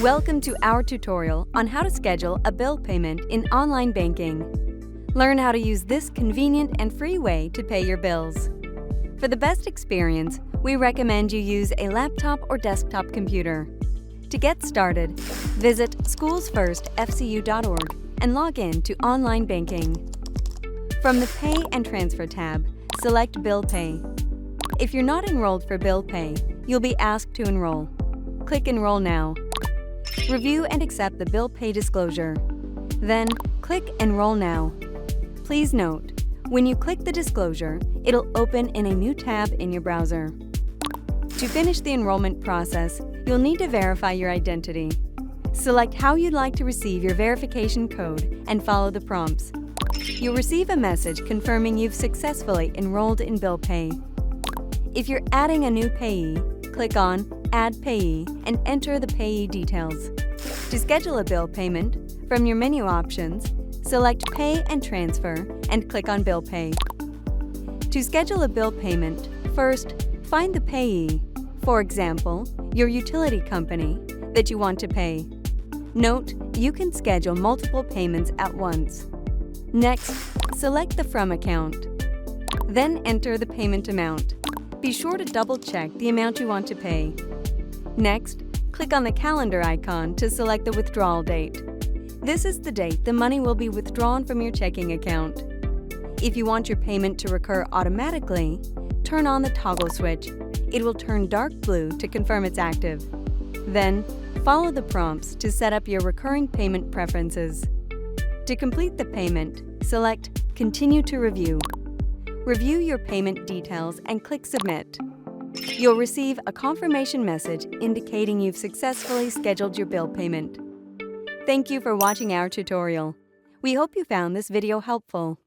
Welcome to our tutorial on how to schedule a bill payment in online banking. Learn how to use this convenient and free way to pay your bills. For the best experience, we recommend you use a laptop or desktop computer. To get started, visit SchoolsFirstFCU.org and log in to online banking. From the Pay and Transfer tab, select Bill Pay. If you're not enrolled for Bill Pay, you'll be asked to enroll. Click Enroll Now. Review and accept the Bill Pay disclosure. Then, click Enroll Now. Please note, when you click the disclosure, it'll open in a new tab in your browser. To finish the enrollment process, you'll need to verify your identity. Select how you'd like to receive your verification code and follow the prompts. You'll receive a message confirming you've successfully enrolled in Bill Pay. If you're adding a new payee, click on Add Payee and enter the payee details. To schedule a bill payment, from your menu options, select Pay and Transfer and click on Bill Pay. To schedule a bill payment, first, find the payee, for example, your utility company, that you want to pay. Note, you can schedule multiple payments at once. Next, select the From account. Then enter the payment amount. Be sure to double-check the amount you want to pay. Next, click on the calendar icon to select the withdrawal date. This is the date the money will be withdrawn from your checking account. If you want your payment to recur automatically, turn on the toggle switch. It will turn dark blue to confirm it's active. Then, follow the prompts to set up your recurring payment preferences. To complete the payment, select Continue to Review. Review your payment details and click Submit. You'll receive a confirmation message indicating you've successfully scheduled your bill payment. Thank you for watching our tutorial. We hope you found this video helpful.